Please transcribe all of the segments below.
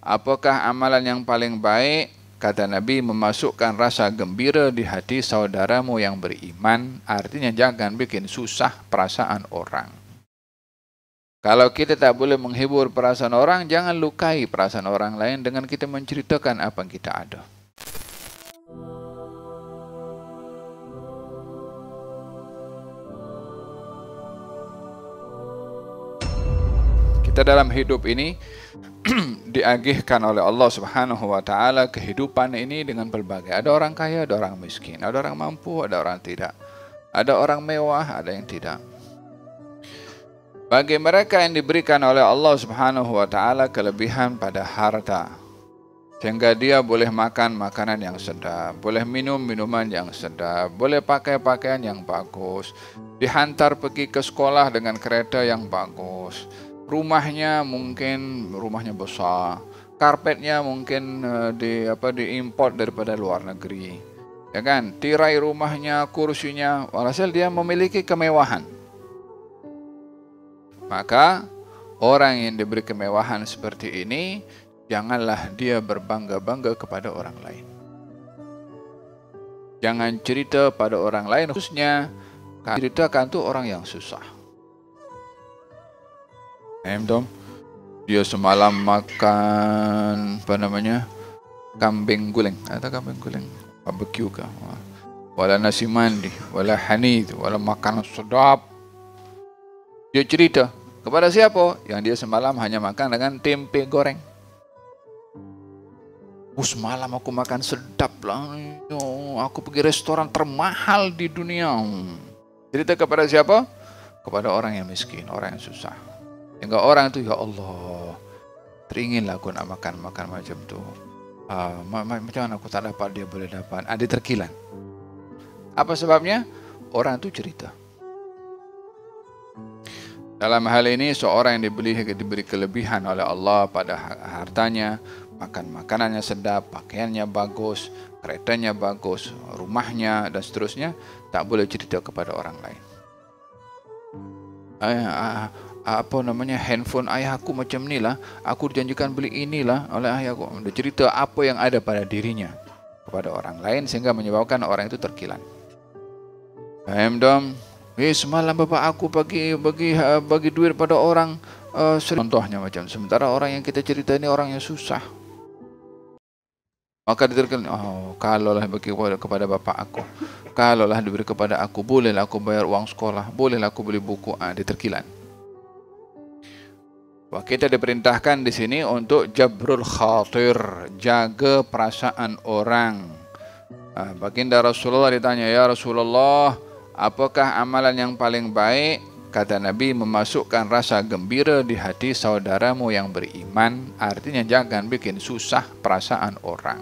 apakah amalan yang paling baik? Kata Nabi, memasukkan rasa gembira di hati saudaramu yang beriman. Artinya jangan bikin susah perasaan orang. Kalau kita tak boleh menghibur perasaan orang, jangan lukai perasaan orang lain dengan kita menceritakan apa yang kita ada. Kita dalam hidup ini diagihkan oleh Allah Subhanahu wa taala kehidupan ini dengan berbagai. Ada orang kaya, ada orang miskin, ada orang mampu, ada orang tidak. Ada orang mewah, ada yang tidak. Bagi mereka yang diberikan oleh Allah Subhanahu wa taala kelebihan pada harta, sehingga dia boleh makan makanan yang sedap, boleh minum minuman yang sedap, boleh pakai pakaian yang bagus, dihantar pergi ke sekolah dengan kereta yang bagus. Rumahnya mungkin rumahnya besar, karpetnya mungkin diimport daripada luar negeri, ya kan? Tirai rumahnya, kursinya, walhasil dia memiliki kemewahan. Maka orang yang diberi kemewahan seperti ini, janganlah dia berbangga-bangga kepada orang lain. Jangan cerita pada orang lain, khususnya ceritakan tuh orang yang susah. Dia semalam makan kambing guling, atau kambing guling barbecue kah, wala nasi mandi, wala hanid, wala makanan sedap. Dia cerita kepada siapa? Yang dia semalam hanya makan dengan tempe goreng. Semalam aku makan sedap lah, aku pergi restoran termahal di dunia. Cerita kepada siapa? Kepada orang yang miskin, orang yang susah. Hingga orang itu, ya Allah, teringinlah aku nak makan macam tu. Macam mana aku tak dapat, dia boleh dapat. Dia terkilan. Apa sebabnya? Orang itu cerita. Dalam hal ini, seorang yang diberi kelebihan oleh Allah pada hartanya, makan makanannya sedap, pakaiannya bagus, keretanya bagus, rumahnya dan seterusnya, tak boleh cerita kepada orang lain. Handphone ayahku macam ni lah, aku dijanjikan beli inilah oleh ayahku. Dia cerita apa yang ada pada dirinya kepada orang lain sehingga menyebabkan orang itu terkilan. Faham dong? Semalam bapak aku bagi duit pada orang, contohnya macam. Sementara orang yang kita cerita ini orang yang susah. Maka diterkilan, kalaulah bagi kepada bapak aku, kalaulah diberi kepada aku, bolehlah aku bayar uang sekolah, bolehlah aku beli buku. Diterkilan. Kita diperintahkan di sini untuk jabrul khatir, jaga perasaan orang. Baginda Rasulullah ditanya, ya Rasulullah, apakah amalan yang paling baik? Kata Nabi, memasukkan rasa gembira di hati saudaramu yang beriman. Artinya jangan bikin susah perasaan orang.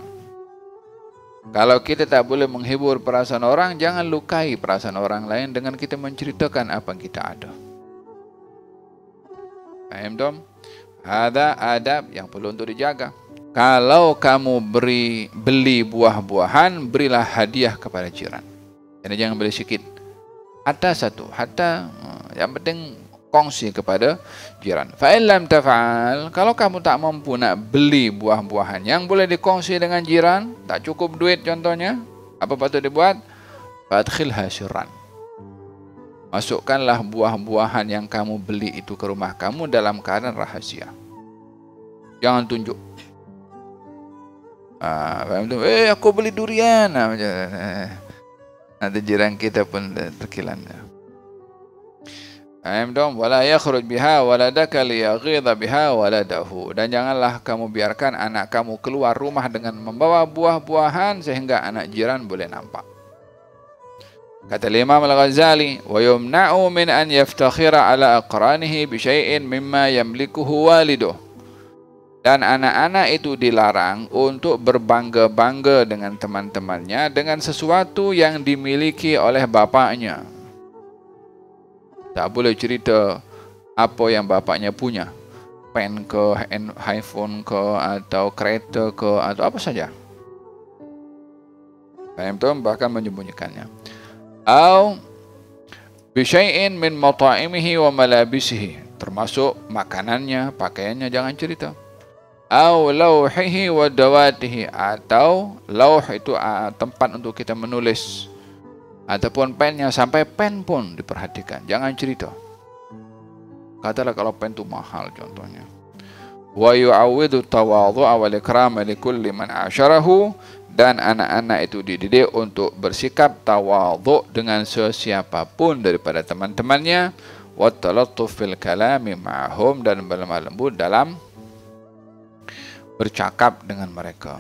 Kalau kita tak boleh menghibur perasaan orang, jangan lukai perasaan orang lain dengan kita menceritakan apa yang kita ada. Paham dong? Ada adab yang perlu untuk dijaga. Kalau kamu beli buah-buahan, berilah hadiah kepada jiran. Jadi jangan beli sikit. Hatta satu, yang penting kongsi kepada jiran. Fa in lam taf'al, kalau kamu tak mampu nak beli buah-buahan yang boleh dikongsi dengan jiran, tak cukup duit contohnya, apa patut dibuat? Fadkhilha sirran. Masukkanlah buah-buahan yang kamu beli itu ke rumah kamu dalam keadaan rahasia. Jangan tunjuk. Aku beli durian. Nanti jiran kita pun terkilan. Wala yakhruj biha waladaka liyaghidha biha waladahu. Dan janganlah kamu biarkan anak kamu keluar rumah dengan membawa buah-buahan sehingga anak jiran boleh nampak. Kata Imam Al-Ghazali, wa yumna'u min an yaftakhira ala aqranihi bi syai'in mimma yamlikuhu waliduh. Dan anak-anak itu dilarang untuk berbangga-bangga dengan teman-temannya dengan sesuatu yang dimiliki oleh bapaknya. Tak boleh cerita apa yang bapaknya punya. Pen ke, handphone ke, atau kereta ke, atau apa saja. Bahkan menyembunyikannya. Atau bisyai'in min mata'imihi wa malabisihi, termasuk makanannya, pakaiannya, jangan cerita. Au lauhihi wa dawatihi, atau lauh itu tempat untuk kita menulis, ataupun pennya, sampai pen pun diperhatikan, jangan cerita. Katalah kalau pen itu mahal contohnya. Wa yu'awwidu tawadhu'a wal ikrama li kulli man asyarahu, dan anak-anak itu dididik untuk bersikap tawadhu dengan sesiapapun daripada teman-temannya, wa talattuf fil kalami ma'hum, dan berlemah lembut dalam bercakap dengan mereka.